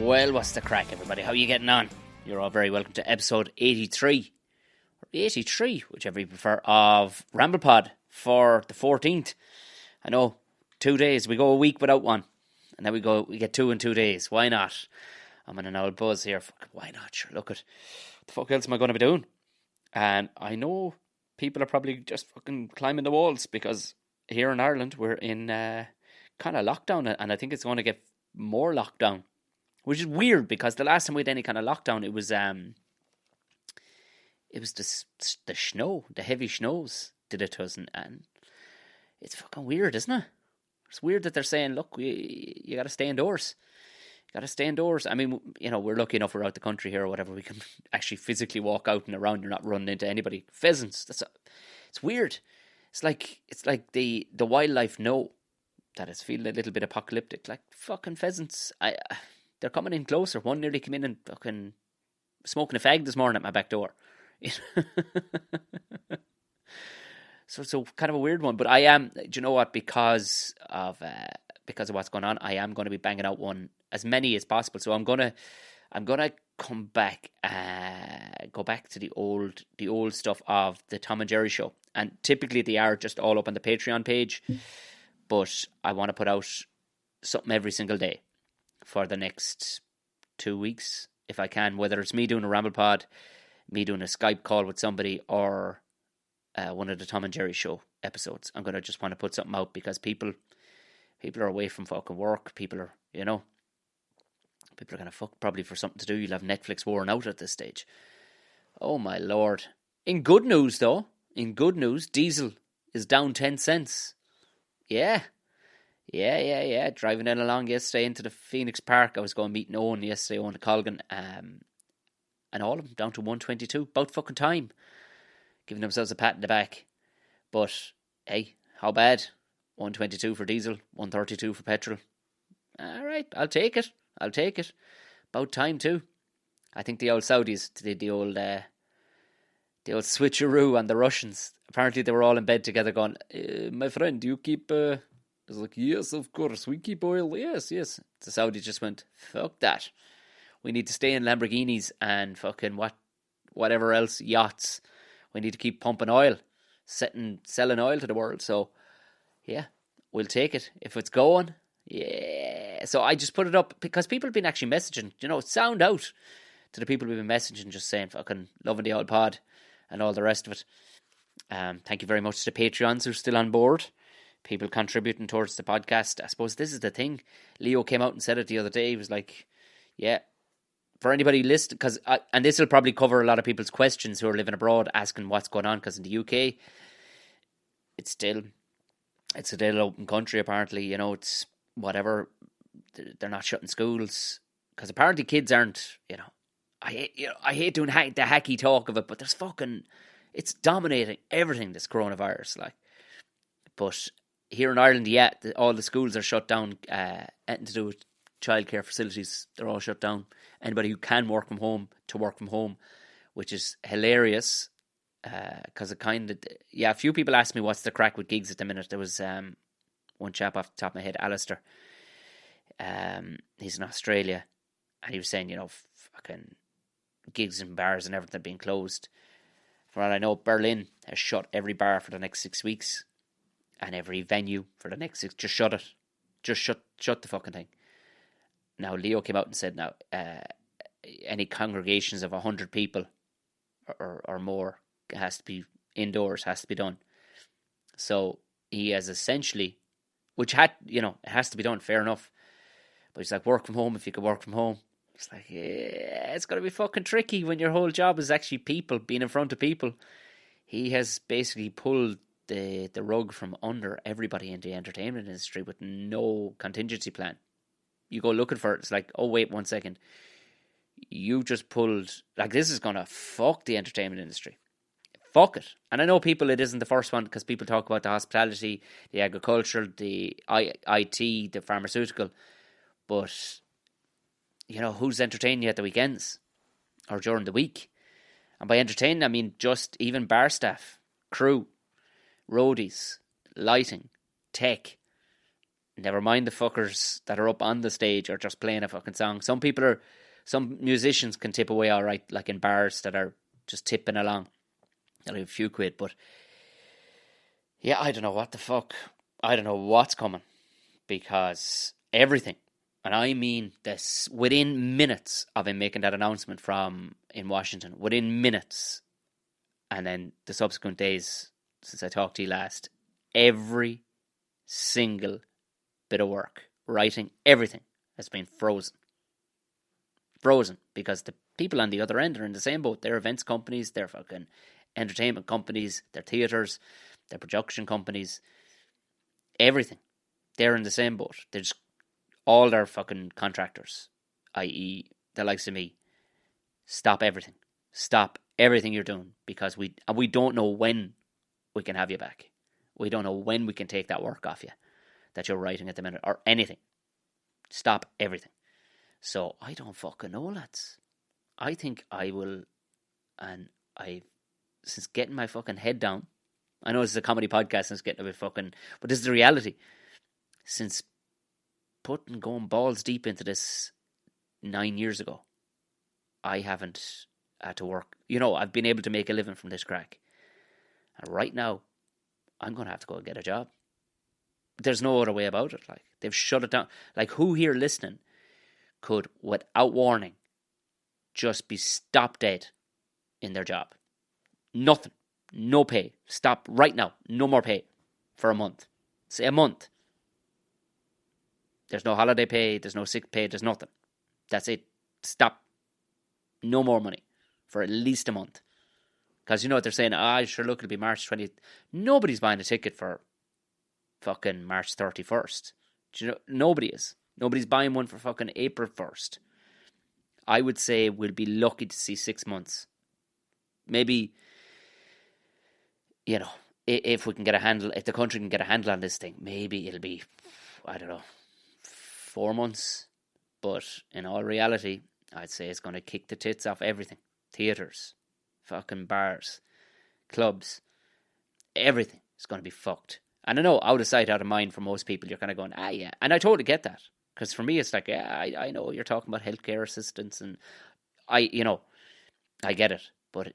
Well, what's the crack, everybody? How are you getting on? You're all very welcome to episode 83, or 83, whichever you prefer, of Ramble Pod for the 14th. I know, 2 days. We go a week without one, and then we get two in 2 days. Why not? I'm in an old buzz here. Why not? Sure, look at what the fuck else am I going to be doing? And I know people are probably just fucking climbing the walls because here in Ireland we're in kind of lockdown, and I think it's going to get more lockdown. Which is weird because the last time we had any kind of lockdown, it was the snow, the heavy snows did it to us, and it's fucking weird, isn't it? It's weird that they're saying, look, you got to stay indoors. You got to stay indoors. I mean, you know, we're lucky enough we're out the country here or whatever. We can actually physically walk out and around. You're not running into anybody. Pheasants. It's weird. It's like the wildlife know that it's feeling a little bit apocalyptic. Like fucking pheasants. They're coming in closer. One nearly came in and fucking smoking a fag this morning at my back door. So kind of a weird one. But I am, do you know what? Because of what's going on, I am going to be banging out as many as possible. So I'm gonna come back, go back to the old stuff of the Tom and Jerry show. And typically they are just all up on the Patreon page. But I want to put out something every single day for the next 2 weeks, if I can, whether it's me doing a Ramble Pod, me doing a Skype call with somebody, or one of the Tom and Jerry show episodes. I'm going to just want to put something out because people are away from fucking work. People are going to fuck probably for something to do. You'll have Netflix worn out at this stage. Oh my Lord. In good news though, diesel is down 10 cents. Yeah. Driving in along yesterday into the Phoenix Park. I was going meeting Owen yesterday, Owen Colgan, and all of them down to 122. About fucking time. Giving themselves a pat in the back. But, hey, how bad? 122 for diesel, 132 for petrol. Alright, I'll take it. About time too. I think the old Saudis did the old switcheroo on the Russians. Apparently they were all in bed together going, my friend, do you keep... I was like, yes, of course, we keep oil, yes. The Saudis just went, fuck that. We need to stay in Lamborghinis and fucking whatever else, yachts. We need to keep pumping oil, selling oil to the world. So, yeah, we'll take it. If it's going, yeah. So I just put it up because people have been actually messaging, sound out to the people who've been messaging, just saying fucking loving the old pod and all the rest of it. Thank you very much to the Patreons who are still on board. People contributing towards the podcast. I suppose this is the thing. Leo came out and said it the other day. He was like, yeah, for anybody listening, and this will probably cover a lot of people's questions who are living abroad asking what's going on, because in the UK, it's still an open country, apparently. It's whatever. They're not shutting schools, because apparently kids aren't, I hate doing the hacky talk of it, but it's dominating everything, this coronavirus, like. But here in Ireland, yeah, all the schools are shut down. Anything to do with childcare facilities, they're all shut down. Anybody who can work from home, to work from home, which is hilarious. Because a few people asked me what's the crack with gigs at the minute. There was one chap off the top of my head, Alistair. He's in Australia, and he was saying, fucking gigs and bars and everything being closed. For all I know, Berlin has shut every bar for the next 6 weeks. And every venue for the next 6, just shut it. Just shut the fucking thing. Now, Leo came out and said, now, any congregations of 100 people or more has to be indoors, has to be done. So he has essentially, which it has to be done, fair enough. But he's like, work from home if you could work from home. It's like, yeah, it's going to be fucking tricky when your whole job is actually people, being in front of people. He has basically pulled the rug from under everybody in the entertainment industry with no contingency plan. You go looking for it, it's like, oh wait 1 second, you just pulled, like, this is gonna fuck the entertainment industry. Fuck it. And I know it isn't the first one, because people talk about the hospitality, the agricultural, the IT, the pharmaceutical, but who's entertaining you at the weekends or during the week? And by entertaining I mean just even bar staff, crew, roadies, lighting, tech, Never mind the fuckers that are up on the stage or just playing a fucking song. Some musicians can tip away all right, like in bars that are just tipping along. They'll have a few quid, but yeah, I don't know what the fuck. I don't know what's coming, because everything, and I mean this, within minutes of him making that announcement in Washington, within minutes, and then the subsequent days since I talked to you last, every single bit of work, writing, everything has been frozen. Frozen, because the people on the other end are in the same boat. They're events companies, they're fucking entertainment companies, they're theatres, they're production companies, everything. They're in the same boat. They're just all their fucking contractors, i.e. the likes of me. Stop everything. Stop everything you're doing, because we don't know when we can have you back. We don't know when we can take that work off you that you're writing at the minute, or anything. Stop everything. So I don't fucking know, lads. I think I will, and since getting my fucking head down, I know this is a comedy podcast and it's getting a bit fucking, but this is the reality. Since going balls deep into this 9 years ago, I haven't had to work. I've been able to make a living from this crack. And right now, I'm going to have to go and get a job. There's no other way about it. Like, they've shut it down. Like, who here listening could, without warning, just be stopped dead in their job? Nothing. No pay. Stop right now. No more pay for a month. Say a month. There's no holiday pay. There's no sick pay. There's nothing. That's it. Stop. No more money for at least a month. Because you know what they're saying? Sure, look, it'll be March 20th. Nobody's buying a ticket for fucking March 31st. Do you know? Nobody is. Nobody's buying one for fucking April 1st. I would say we'll be lucky to see 6 months. Maybe, if we can get a handle, if the country can get a handle on this thing, maybe it'll be, I don't know, 4 months. But in all reality, I'd say it's going to kick the tits off everything. Theatres, fucking bars, clubs, everything is going to be fucked. And I know, out of sight, out of mind for most people, you're kind of going, yeah. And I totally get that. Because for me, it's like, yeah, I know you're talking about healthcare assistance, and I get it. But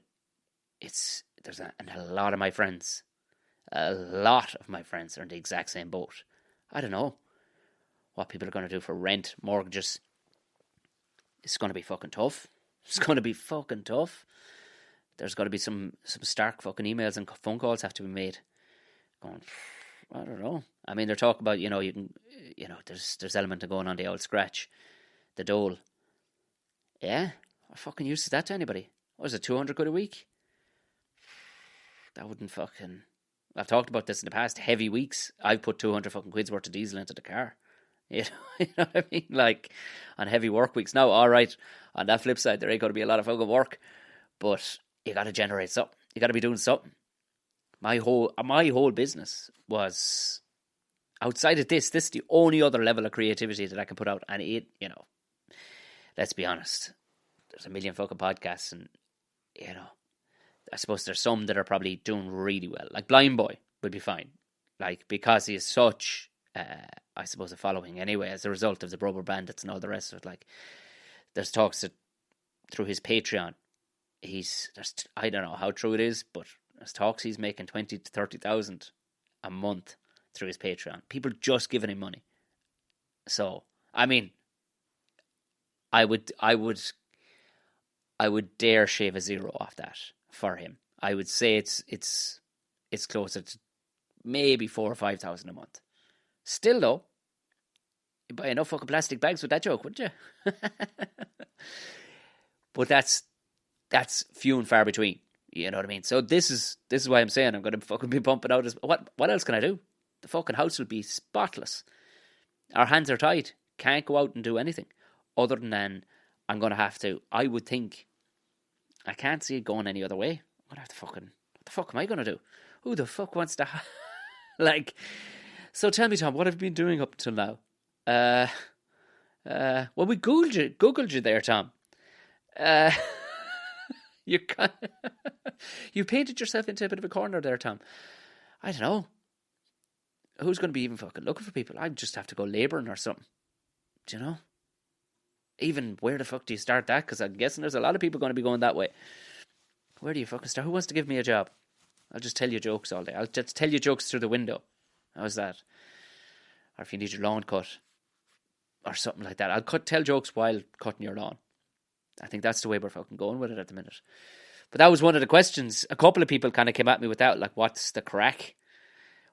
there's a lot of my friends are in the exact same boat. I don't know what people are going to do for rent, mortgages. It's going to be fucking tough. It's going to be fucking tough. There's got to be some stark fucking emails and phone calls have to be made. Going, I don't know. I mean, they're talking about, you can, there's element of going on the old scratch, the dole. Yeah, what fucking use is that to anybody? What is it, 200 quid a week? That wouldn't fucking... I've talked about this in the past. Heavy weeks. I've put 200 fucking quid's worth of diesel into the car. You know what I mean? Like, on heavy work weeks. Now, all right, on that flip side, there ain't going to be a lot of fucking work, but you got to generate something. You got to be doing something. My whole business was, outside of this is the only other level of creativity that I can put out. And it, let's be honest, there's a million fucking podcasts, and, I suppose there's some that are probably doing really well. Like Blind Boy would be fine. Like, because he is such, I suppose, a following anyway, as a result of the Rubber Bandits and all the rest of it. Like, there's talks that through his Patreon, I don't know how true it is, but there's talks he's making 20 to 30,000 a month through his Patreon. People just giving him money. So, I mean, I would dare shave a zero off that for him. I would say it's closer to maybe 4,000 or 5,000 a month. Still though, you'd buy enough fucking plastic bags with that joke, wouldn't you? But that's few and far between. You know what I mean? So this is why I'm saying I'm going to fucking be pumping out. What else can I do? The fucking house will be spotless. Our hands are tied. Can't go out and do anything other than I'm going to have to. I would think. I can't see it going any other way. I'm going to have to fucking. What the fuck am I going to do? Who the fuck wants to? Like. So tell me, Tom, what have you been doing up till now? Well, we googled you there, Tom. You painted yourself into a bit of a corner there, Tom. I don't know. who's going to be even fucking looking for people? I just have to go labouring or something. Do you know? Even where the fuck do you start that? Because I'm guessing there's a lot of people going to be going that way. Where do you fucking start? Who wants to give me a job? I'll just tell you jokes all day. I'll just tell you jokes through the window. How's that? Or if you need your lawn cut or something like that. I'll tell jokes while cutting your lawn. I think that's the way we're fucking going with it at the minute. But that was one of the questions. A couple of people kind of came at me with that, like, what's the crack?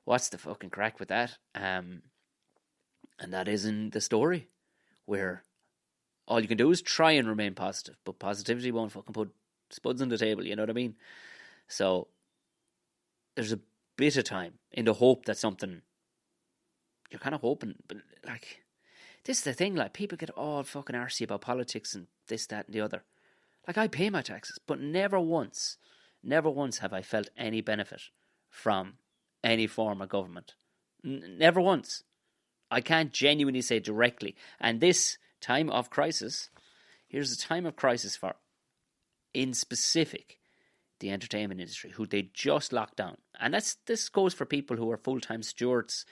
What's the fucking crack with that? And that isn't the story, where all you can do is try and remain positive, but positivity won't fucking put spuds on the table, you know what I mean? So there's a bit of time in the hope that something, you're kind of hoping, but like, this is the thing, like, people get all fucking arsey about politics and this, that and the other. Like, I pay my taxes, but never once have I felt any benefit from any form of government. Never once. I can't genuinely say directly. And this time of crisis, here's a time of crisis for, in specific, the entertainment industry, who they just locked down. And this goes for people who are full-time stewards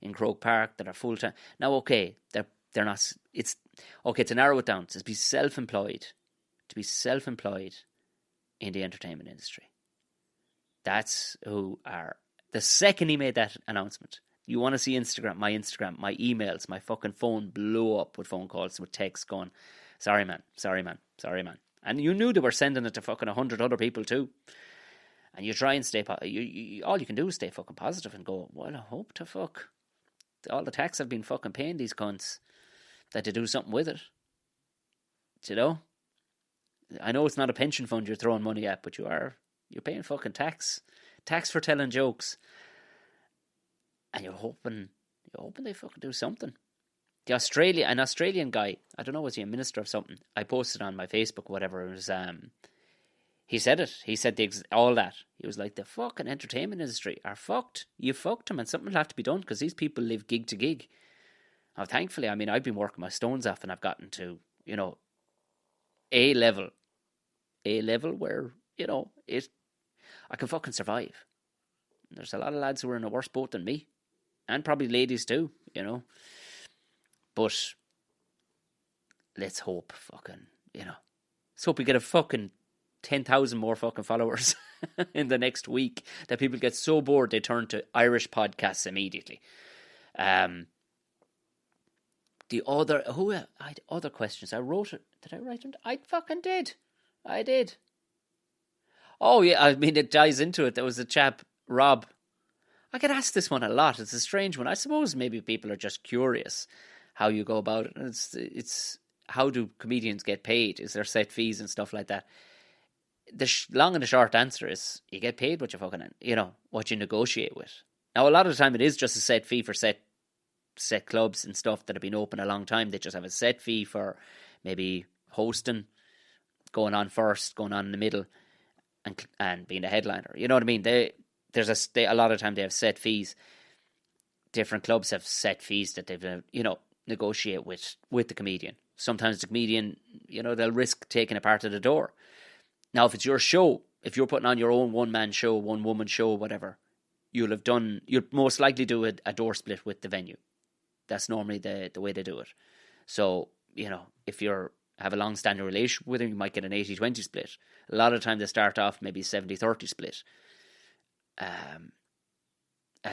in Croke Park that are full-time. Now, okay, they're not, it's, okay, to narrow it down, to be self-employed in the entertainment industry. That's who are, the second he made that announcement, you want to see Instagram, my emails, my fucking phone blew up with phone calls, with texts going, sorry man. And you knew they were sending it to fucking 100 other people too. And you try and stay, all you can do is stay fucking positive and go, well, I hope to fuck all the tax I've been fucking paying these cunts, that they do something with it. Do you know? I know it's not a pension fund you're throwing money at, but you're paying fucking tax for telling jokes. And you're hoping they fucking do something. An Australian guy, I don't know, was he a minister of something? I posted on my Facebook, whatever. It was, he said it. He said all that. He was like, the fucking entertainment industry are fucked. You fucked them, and something will have to be done, because these people live gig to gig. Now, thankfully, I mean, I've been working my stones off, and I've gotten to, you know, A level where, you know, I can fucking survive. There's a lot of lads who are in a worse boat than me, and probably ladies too, you know. But let's hope fucking, you know, let's hope we get a fucking 10,000 more fucking followers in the next week, that people get so bored they turn to Irish podcasts immediately. I had other questions. I wrote it. Did I write them? I fucking did. I did. Oh yeah, I mean, it ties into it. There was a chap, Rob. I get asked this one a lot. It's a strange one. I suppose maybe people are just curious how you go about it. It's how do comedians get paid? Is there set fees and stuff like that? The long and the short answer is you get paid what you fucking, you know, what you negotiate with. Now, a lot of the time it is just a set fee for set clubs and stuff that have been open a long time. They just have a set fee for maybe hosting, going on first, going on in the middle, and being a headliner. You know what I mean? A lot of time they have set fees. Different clubs have set fees that they've, you know, negotiate with the comedian. Sometimes the comedian, you know, they'll risk taking a part of the door. Now, if it's your show, if you're putting on your own one-man show, one-woman show, whatever, you'll most likely do a door split with the venue. That's normally the way they do it. So, you know, if you have a long-standing relationship with them, you might get an 80-20 split. A lot of the time they start off maybe 70-30 split. And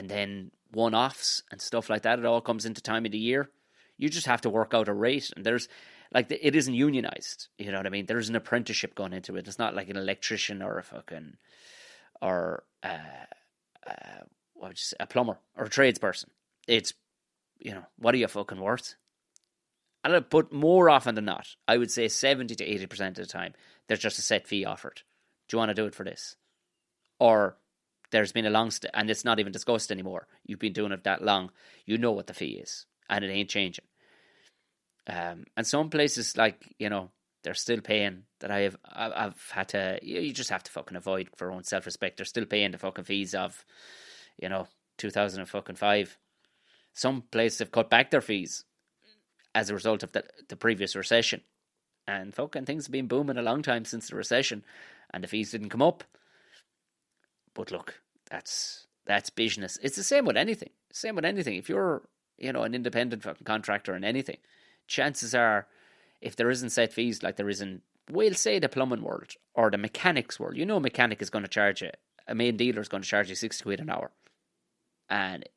then one-offs and stuff like that, it all comes into time of the year. You just have to work out a rate. And there's, like, it isn't unionized. You know what I mean? There's an apprenticeship going into it. It's not like an electrician or a plumber or a tradesperson. It's, you know, what are you fucking worth? But more often than not, I would say 70 to 80% of the time, there's just a set fee offered. Do you want to do it for this? Or there's been a long and it's not even discussed anymore. You've been doing it that long. You know what the fee is, and it ain't changing. And some places, like, you know, they're still paying that I've had to, you just have to fucking avoid for own self-respect. They're still paying the fucking fees of, you know, 2005. Some places have cut back their fees as a result of the previous recession. And fucking things have been booming a long time since the recession, and the fees didn't come up. But look, that's That's business. It's the same with anything. If you're, an independent fucking contractor in anything, chances are, if there isn't set fees like there is in, we'll say, the plumbing world or the mechanics world, a mechanic is going to charge you, a main dealer is going to charge you 60 quid an hour. And,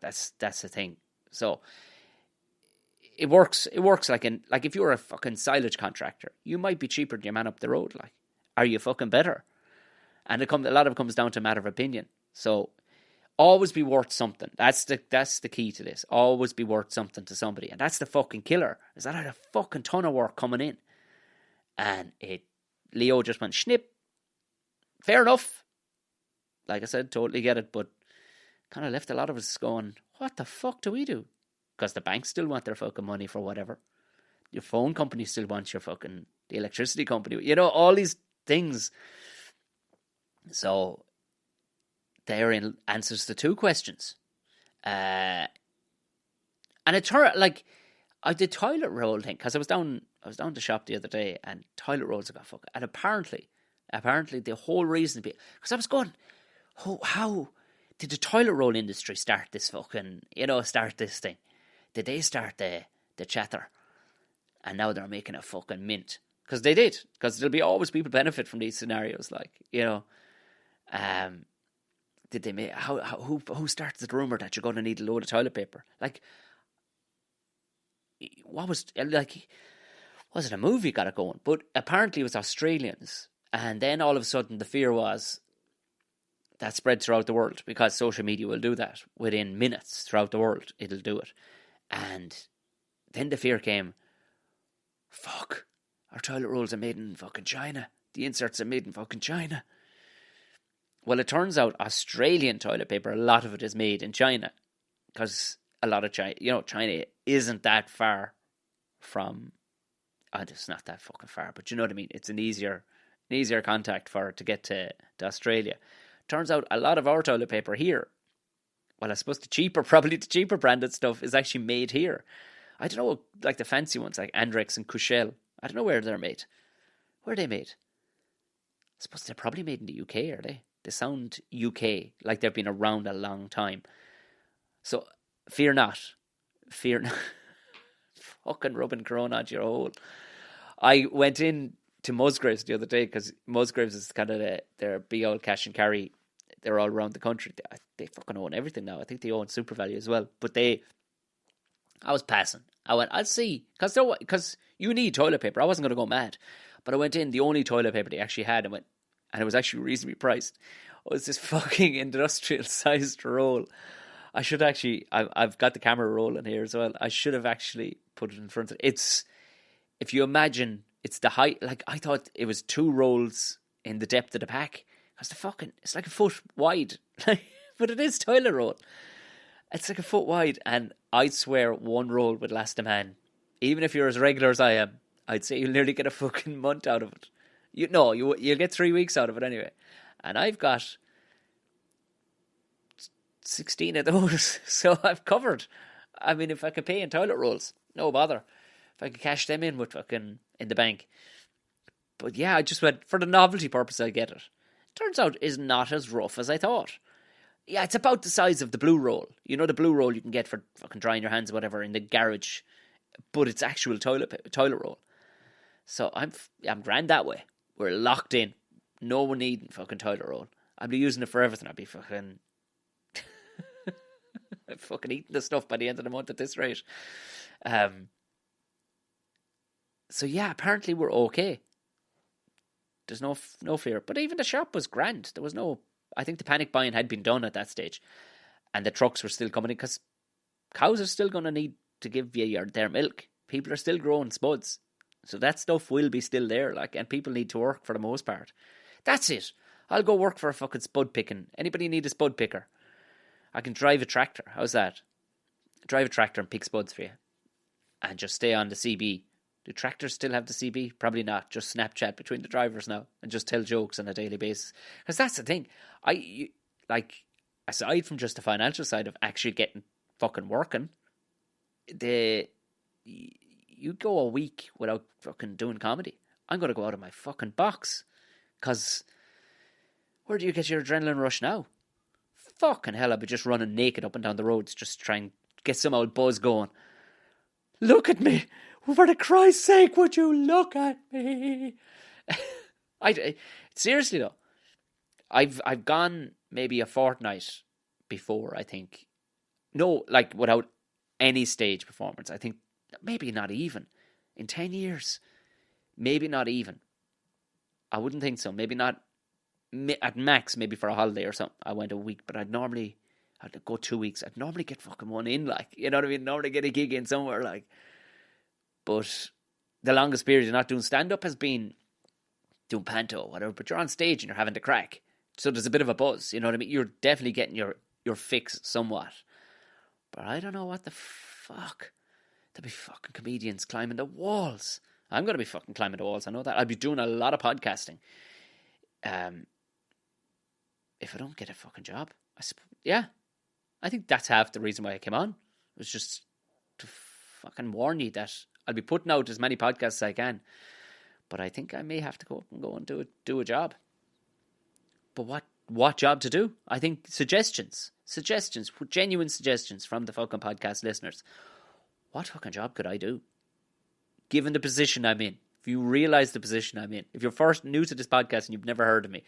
that's the thing. So it works like if you're a fucking silage contractor, you might be cheaper than your man up the road. Like, are you fucking better? And a lot of it comes down to a matter of opinion. So always be worth something. That's the key to this. Always be worth something to somebody. And that's the fucking killer. Is that I had a fucking ton of work coming in. And Leo just went snip. Fair enough. Like I said, totally get it. But kind of left a lot of us going, what the fuck do we do? Because the banks still want their fucking money for whatever. Your phone company still wants your fucking, the electricity company. All these things. So therein answers the two questions. And it turned like I did toilet roll thing because I was down the shop the other day and toilet rolls got fucking. And apparently the whole reason because I was going, how did the toilet roll industry start this fucking start this thing? Did they start the chatter? And now they're making a fucking mint because they did, because there'll be always people benefit from these scenarios, like did they make who starts the rumor that you're going to need a load of toilet paper? Like, what was it a movie got it going? But apparently it was Australians, and then all of a sudden the fear was that spread throughout the world, because social media will do that within minutes throughout the world. It'll do it, and then the fear came. Fuck, our toilet rolls are made in fucking China. The inserts are made in fucking China. Well, it turns out Australian toilet paper, a lot of it is made in China, because a lot of China, China isn't that far from. It's not that fucking far, but you know what I mean. It's an easier contact for it to get to Australia. Turns out a lot of our toilet paper here, well, I suppose the cheaper branded stuff is actually made here. I don't know, like the fancy ones like Andrex and Cushell. I don't know where they're made. Where are they made? I suppose they're probably made in the UK, are they? They sound UK, like they've been around a long time. So, fear not. Fucking rubbing Corona onto your hole. I went in to Musgraves the other day, because Musgraves is kind of their big old cash and carry. They're all around the country. They fucking own everything now. I think they own Super Value as well. But I was passing. I went, I'll see. Because you need toilet paper. I wasn't going to go mad. But I went in, the only toilet paper they actually had, and it was actually reasonably priced. It was this fucking industrial sized roll. I should actually, I've got the camera rolling here as well. I should have actually put it in front of it. It's, if you imagine, it's the height, like I thought it was 2 rolls in the depth of the pack. Because it's like a foot wide. But it is toilet roll. It's like a foot wide, and I'd swear one roll would last a man. Even if you're as regular as I am, I'd say you'll nearly get a fucking month out of it. You'll get 3 weeks out of it anyway. And I've got 16 of those, so I've covered. I mean, if I could pay in toilet rolls, no bother. If I could cash them in with fucking in the bank. But yeah, I just went, for the novelty purpose, I get it. Turns out it's not as rough as I thought. Yeah, it's about the size of the blue roll. You know, the blue roll you can get for fucking drying your hands or whatever in the garage, but it's actual toilet roll. So I'm grand that way. We're locked in. No one needing fucking toilet roll. I'd be using it for everything. I'd be fucking I'm fucking eating the stuff by the end of the month at this rate. So yeah, apparently we're okay. There's no fear. But even the shop was grand. There was no... I think the panic buying had been done at that stage. And the trucks were still coming in, because cows are still going to need to give you their milk. People are still growing spuds. So that stuff will be still there, and people need to work for the most part. That's it. I'll go work for a fucking spud picking. Anybody need a spud picker? I can drive a tractor. How's that? Drive a tractor and pick spuds for you. And just stay on the CB. Do tractors still have the CB? Probably not. Just Snapchat between the drivers now and just tell jokes on a daily basis. Because that's the thing. Aside from just the financial side of actually getting fucking working, you go a week without fucking doing comedy. I'm going to go out of my fucking box. Because where do you get your adrenaline rush now? fucking hell, I'd be just running naked up and down the roads, just trying to get some old buzz going. Look at me. For the Christ's sake, would you look at me? Seriously though, I've gone maybe a fortnight before, I think. No, like without any stage performance. I think maybe not even. In 10 years. Maybe not even. I wouldn't think so. Maybe not. At max, maybe for a holiday or something. I went a week, but I'd go 2 weeks. I'd normally get fucking one in, like, you know what I mean? Normally get a gig in somewhere, like. But the longest period of not doing stand-up has been doing panto or whatever, but you're on stage and you're having to crack. So there's a bit of a buzz, you know what I mean? You're definitely getting your fix somewhat. But I don't know what the fuck. There'll be fucking comedians climbing the walls. I'm going to be fucking climbing the walls, I know that. I'll be doing a lot of podcasting. If I don't get a fucking job. I think that's half the reason why I came on. It was just to fucking warn you that I'll be putting out as many podcasts as I can. But I think I may have to go and do a job. But what job to do? I think suggestions, genuine suggestions from the fucking podcast listeners. What fucking job could I do? Given the position I'm in. If you realise the position I'm in. If you're first new to this podcast and you've never heard of me.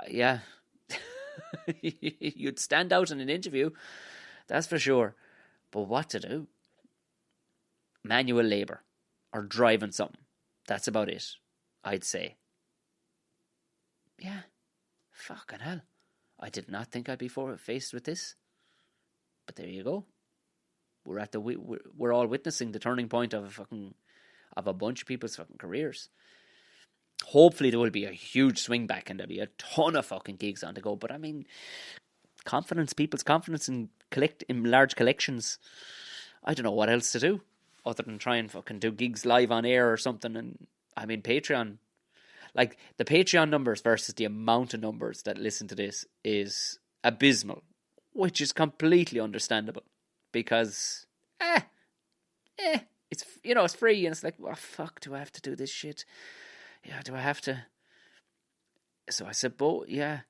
Yeah. You'd stand out in an interview. That's for sure. But what to do? Manual labour. Or driving something. That's about it. I'd say. Yeah. Fucking hell. I did not think I'd be faced with this. But there you go. We're all witnessing the turning point of a bunch of people's fucking careers. Hopefully there will be a huge swing back and there'll be a ton of fucking gigs on the go. But I mean, people's confidence in large collections. I don't know what else to do other than try and fucking do gigs live on air or something. And I mean, Patreon, like the Patreon numbers versus the amount of numbers that listen to this is abysmal, which is completely understandable because, it's, it's free and it's like, well, fuck, do I have to do this shit? Yeah, do I have to? So I said, yeah,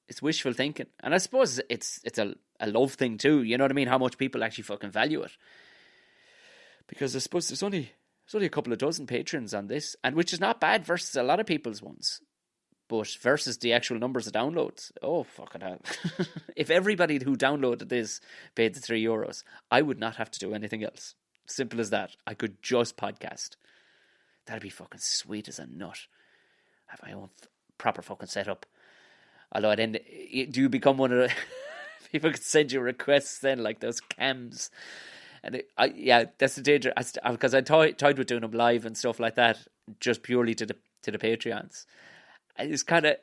it's wishful thinking. And I suppose it's a love thing too, you know what I mean? How much people actually fucking value it. Because I suppose there's only a couple of dozen patrons on this, and which is not bad versus a lot of people's ones. But versus the actual numbers of downloads, oh, fucking hell. If everybody who downloaded this paid the €3, I would not have to do anything else. Simple as that. I could just podcast. That'd be fucking sweet as a nut. I have my own proper fucking setup. Although do you become one of the people could send you requests then, like those cams? And that's the danger. Because I toyed with doing them live and stuff like that, just purely to the Patreons. And it's kind of,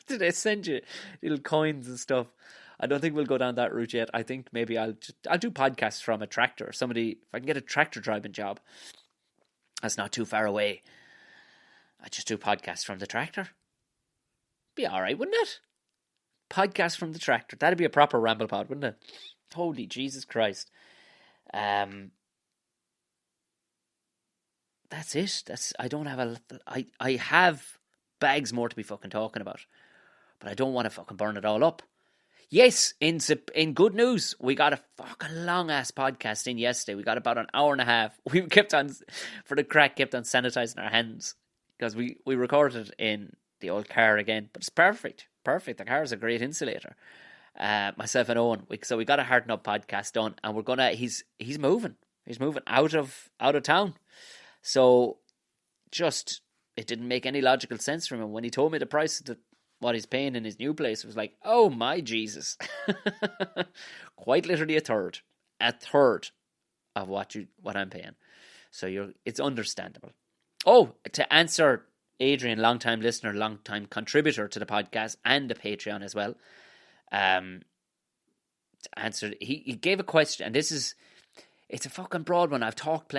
do they send you little coins and stuff? I don't think we'll go down that route yet. I think maybe I'll do podcasts from a tractor. If I can get a tractor driving job, that's not too far away. I just do podcasts from the tractor. Be all right, wouldn't it? Podcast from the tractor. That'd be a proper Ramble Pod, wouldn't it? Holy Jesus Christ. That's it. I don't have I have bags more to be fucking talking about. But I don't want to fucking burn it all up. Yes, in good news, we got a fucking long-ass podcast in yesterday. We got about an hour and a half. We kept on sanitizing our hands. Because we recorded in the old car again. But it's perfect. The car is a great insulator. Myself and Owen. So we got a Harden Up podcast done. And we're going to... He's moving. He's moving out of town. So it didn't make any logical sense from him. When he told me the price of what he's paying in his new place, it was like, oh my Jesus. Quite literally a third of what I'm paying. So it's understandable. Oh, to answer Adrian, long-time listener, long-time contributor to the podcast and the Patreon as well. To answer, he gave a question, and it's a fucking broad one. I've talked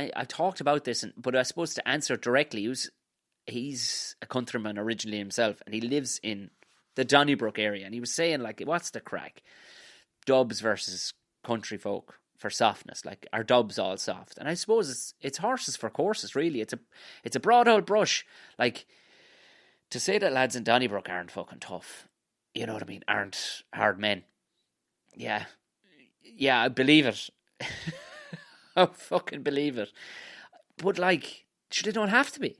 about this, but I suppose to answer it directly, he's a countryman originally himself, and he lives in the Donnybrook area, and he was saying, like, what's the crack? Dubs versus country folk for softness. Like, are dubs all soft? And I suppose it's horses for courses, really. It's a broad old brush. Like, to say that lads in Donnybrook aren't fucking tough you know what I mean, aren't hard men. Yeah. Yeah, I believe it. I fucking believe it. But, like, they don't have to be.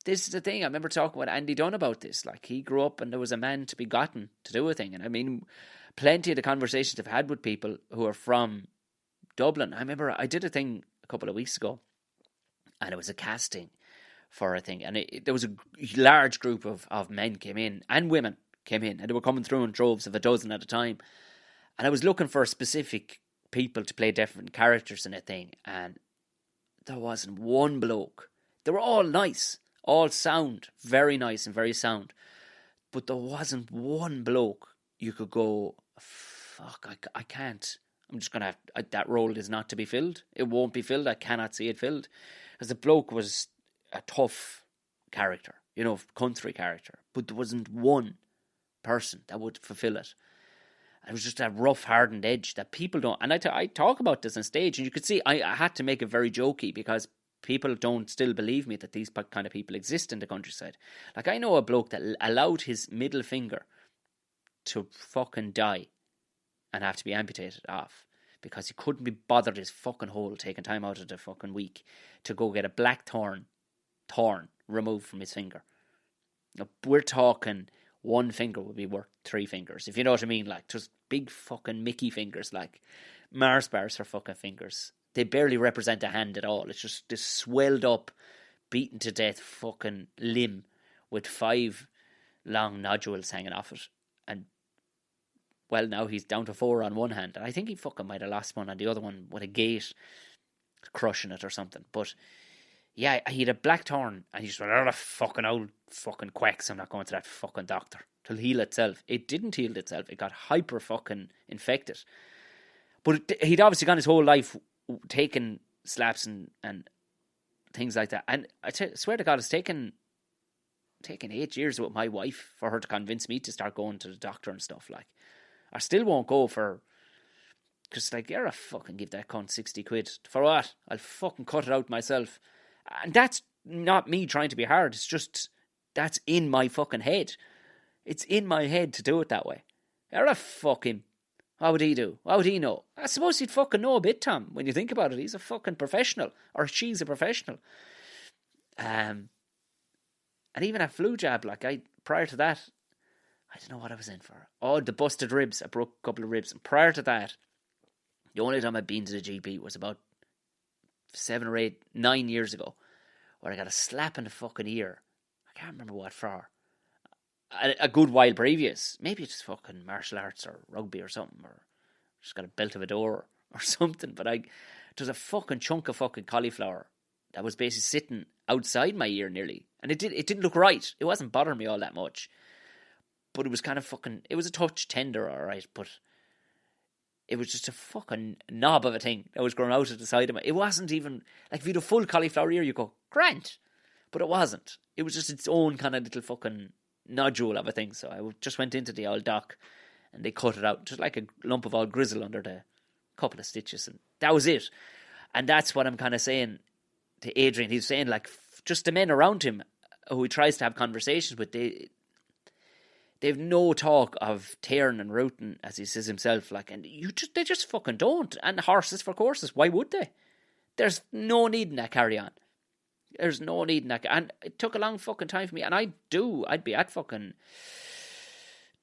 This is the thing. I remember talking with Andy Dunn about this. Like, he grew up and there was a man to be gotten to do a thing. And I mean, plenty of the conversations I've had with people who are from Dublin. I remember I did a thing a couple of weeks ago, and it was a casting for a thing. And there was a large group of men came in, and women came in, and they were coming through in droves of a dozen at a time. And I was looking for specific people to play different characters in a thing, and there wasn't one bloke. They were all nice, all sound, very nice and very sound. But there wasn't one bloke you could go, fuck, I can't. I'm just going to, that role is not to be filled. It won't be filled. I cannot see it filled. Because the bloke was a tough character, you know, country character. But there wasn't one person that would fulfill it. It was just that rough, hardened edge that people don't... And I talk about this on stage, and you could see I had to make it very jokey because people don't still believe me that these kind of people exist in the countryside. Like, I know a bloke that allowed his middle finger to fucking die and have to be amputated off because he couldn't be bothered his fucking hole taking time out of the fucking week to go get a black thorn removed from his finger. Now, we're talking... one finger would be worth 3 fingers, if you know what I mean. Like, just big fucking Mickey fingers, like Mars bars for fucking fingers. They barely represent a hand at all. It's just this swelled up, beaten to death fucking limb with 5 long nodules hanging off it. And, well, now he's down to 4 on one hand. And I think he fucking might have lost one on the other one with a gate crushing it or something. But... yeah, he had a black thorn, and he just went, oh, the fucking old fucking quacks, I'm not going to that fucking doctor. To heal itself. It didn't heal itself. It got hyper fucking infected. But he'd obviously gone his whole life taking slaps and things like that. And I swear to God, it's taken 8 years with my wife for her to convince me to start going to the doctor and stuff. Like, I still won't go for... because, like, you're a fucking give that cunt 60 quid. For what? I'll fucking cut it out myself. And that's not me trying to be hard. It's just, that's in my fucking head. It's in my head to do it that way. You're a fucking... what would he do? What would he know? I suppose he'd fucking know a bit, Tom, when you think about it. He's a fucking professional. Or she's a professional. And even a flu jab, like, prior to that, I don't know what I was in for. Oh, the busted ribs. I broke a couple of ribs. And prior to that, the only time I'd been to the GP was about 7 or 8, 9 years ago, where I got a slap in the fucking ear. I can't remember what for. A good while previous. Maybe it's fucking martial arts or rugby or something, or just got a belt of a door or something. But there's a fucking chunk of fucking cauliflower that was basically sitting outside my ear nearly. And it didn't look right. It wasn't bothering me all that much. But it was kind of fucking... it was a touch tender, alright, but... it was just a fucking knob of a thing that was growing out of the side of it. It wasn't even... like, if you had a full cauliflower ear, you go, Grant! But it wasn't. It was just its own kind of little fucking nodule of a thing. So I just went into the old doc and they cut it out. Just like a lump of old grizzle under the couple of stitches. And that was it. And that's what I'm kind of saying to Adrian. He's saying, like, just the men around him who he tries to have conversations with, they've no talk of tearing and rooting, as he says himself, like, and they just fucking don't. And horses for courses, why would they? There's no need in that carry on. There's no need in that. And it took a long fucking time for me. And I'd be at fucking,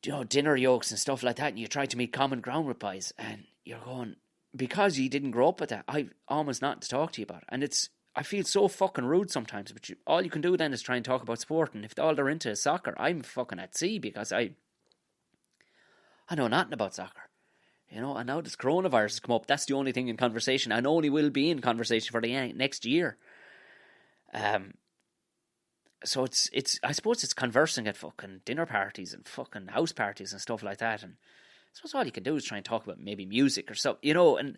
you know, dinner yokes and stuff like that. And you try to meet common ground with guys. And you're going, because you didn't grow up with that, I've almost nothing to talk to you about. And I feel so fucking rude sometimes. But all you can do then is try and talk about sport. And if all they're into is soccer, I'm fucking at sea because I know nothing about soccer. You know, and now this coronavirus has come up. That's the only thing in conversation, and only will be in conversation for the next year. So it's I suppose it's conversing at fucking dinner parties and fucking house parties and stuff like that. And I suppose all you can do is try and talk about maybe music or something, you know. And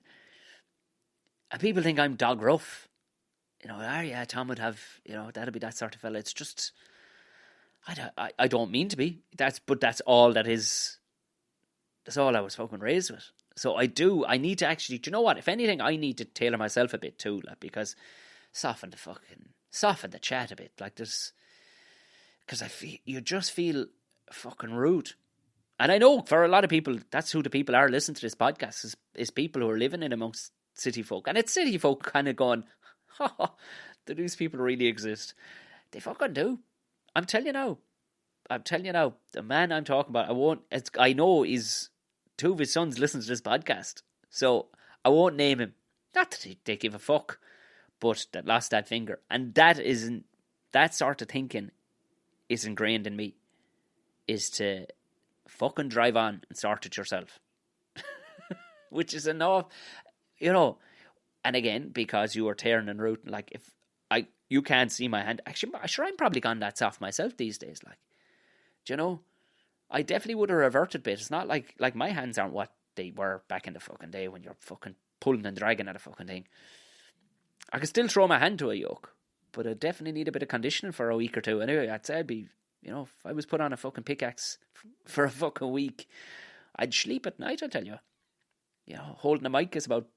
people think I'm dog rough. You know, yeah, Tom would have, you know, that'll be that sort of fella. It's just, I don't mean to be. But that's all that is. That's all I was fucking raised with. So I need to actually, do you know what? If anything, I need to tailor myself a bit too, like, because soften the chat a bit. Like, there's, because you just feel fucking rude. And I know for a lot of people, that's who the people are listening to this podcast, is people who are living in amongst city folk. And it's city folk kind of going, do these people really exist? They fucking do. I'm telling you now. The man I'm talking about, I know is two of his sons listen to this podcast. So I won't name him. Not that they give a fuck, but that lost that finger. And that sort of thinking is ingrained in me, is to fucking drive on and sort it yourself. Which is enough, and again, because you were tearing and rooting, like, you can't see my hand. Actually, I'm probably gone that soft myself these days, like, do you know? I definitely would have reverted a bit. It's not like my hands aren't what they were back in the fucking day when you're fucking pulling and dragging at a fucking thing. I could still throw my hand to a yoke, but I definitely need a bit of conditioning for a week or two. Anyway, I'd say I'd be, if I was put on a fucking pickaxe for a fucking week, I'd sleep at night, I tell you. Holding a mic is about,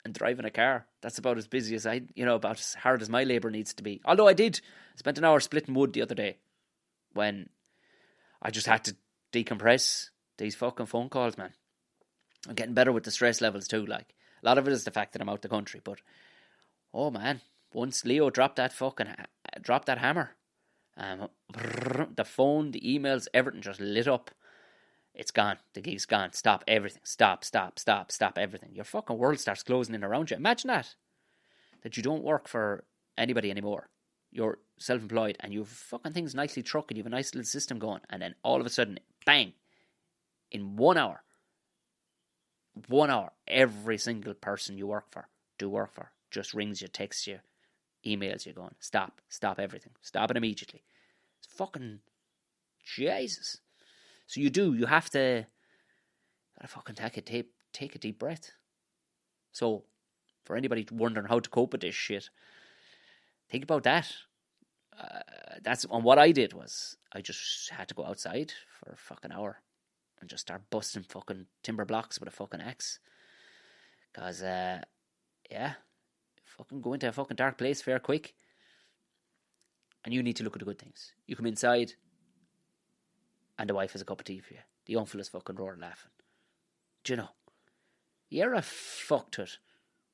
and driving a car, that's about as busy as about as hard as my labour needs to be. Although I spent an hour splitting wood the other day when I just had to decompress these fucking phone calls, man. I'm getting better with the stress levels too, like. A lot of it is the fact that I'm out the country, but, oh man, once Leo dropped that hammer, the phone, the emails, everything just lit up. It's gone. The gig's gone. Stop everything. Stop everything. Your fucking world starts closing in around you. Imagine that you don't work for anybody anymore. You're self-employed and you've fucking things nicely trucking. You have a nice little system going, and then all of a sudden, bang, in 1 hour, every single person you work for, just rings you, texts you, emails you going, stop everything. Stop it immediately. It's fucking Jesus. So you have to gotta fucking take a deep breath. So for anybody wondering how to cope with this shit, think about that. And what I did was I just had to go outside for a fucking hour and just start busting fucking timber blocks with a fucking axe. Cause fucking go into a fucking dark place fair quick. And you need to look at the good things. You come inside and the wife has a cup of tea for you. The uncle is fucking roaring laughing. Do you know? You're a fucked it.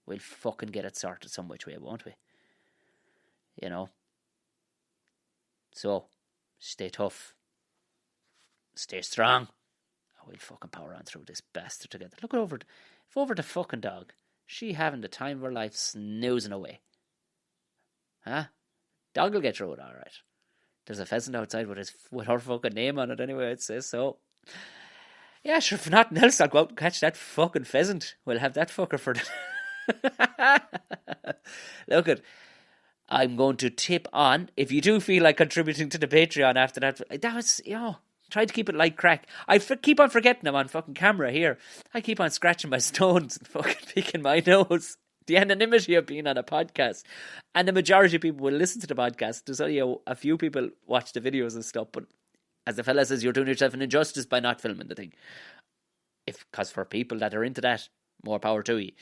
We'll fucking get it sorted some which way, won't we? So, stay tough. Stay strong. We'll fucking power on through this bastard together. Look over the fucking dog. She having the time of her life snoozing away. Huh? Dog will get through it alright. There's a pheasant outside with her fucking name on it anyway, I'd say so. Yeah, sure, if nothing else, I'll go out and catch that fucking pheasant. We'll have that fucker for the... Look, I'm going to tip on, if you do feel like contributing to the Patreon after that was, try to keep it light crack. I keep on forgetting I'm on fucking camera here. I keep on scratching my stones and fucking picking my nose. The anonymity of being on a podcast. And the majority of people will listen to the podcast. There's only a few people watch the videos and stuff, but as the fella says, you're doing yourself an injustice by not filming the thing. Because for people that are into that, more power to you.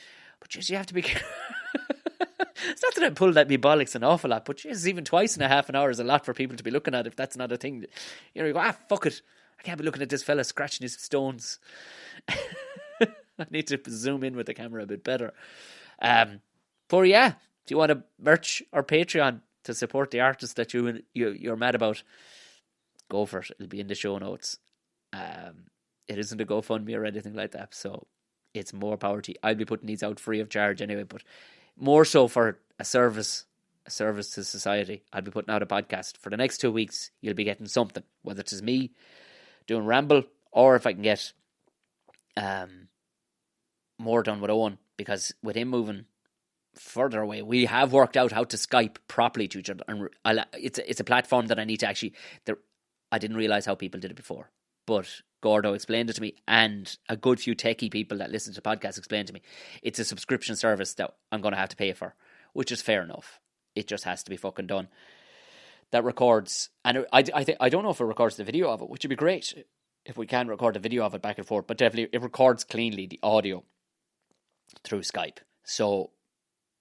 But just, you have to be careful. It's not that I pulled at me bollocks an awful lot, but just even twice in a half an hour is a lot for people to be looking at if that's not a thing. You go, fuck it. I can't be looking at this fella scratching his stones. I need to zoom in with the camera a bit better. But yeah, do you want to merch or Patreon to support the artist that you're mad about? Go for it. It'll be in the show notes. It isn't a GoFundMe or anything like that, so it's more power to you. I'll be putting these out free of charge anyway, but more so for a service to society. I'll be putting out a podcast for the next 2 weeks. You'll be getting something, whether it's me doing Ramble or if I can get more done with Owen, because with him moving further away, we have worked out how to Skype properly to each other, and it's a platform that I need to actually. I didn't realise how people did it before, but Gordo explained it to me, and a good few techie people that listen to podcasts explained to me. It's a subscription service that I'm going to have to pay for, which is fair enough. It just has to be fucking done. That records, and I don't know if it records the video of it, which would be great if we can record the video of it back and forth, but definitely it records cleanly the audio through Skype. So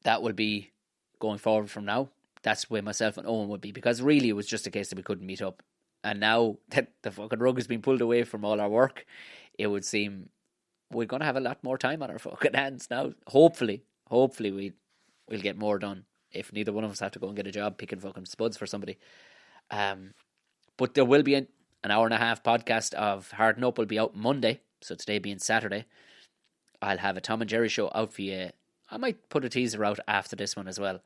that will be going forward from now. That's where myself and Owen would be, because really it was just a case that we couldn't meet up And now that the fucking rug has been pulled away from all our work, it would seem we're going to have a lot more time on our fucking hands now. Hopefully we'll get more done if neither one of us have to go and get a job picking fucking spuds for somebody. But there will be an hour and a half podcast of Hard Up will be out Monday, so today being Saturday. I'll have a Tom and Jerry show out for you. I might put a teaser out after this one as well,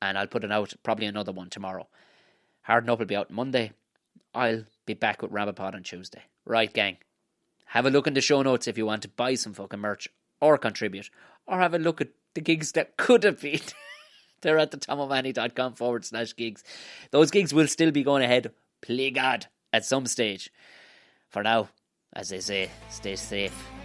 and I'll put it out, probably another one tomorrow. Hard Up will be out Monday. I'll be back with Ramble Pod on Tuesday. Right, gang. Have a look in the show notes if you want to buy some fucking merch or contribute, or have a look at the gigs that could have been. They're at the tomomani.com/gigs. Those gigs will still be going ahead, play God, at some stage. For now, as they say, stay safe.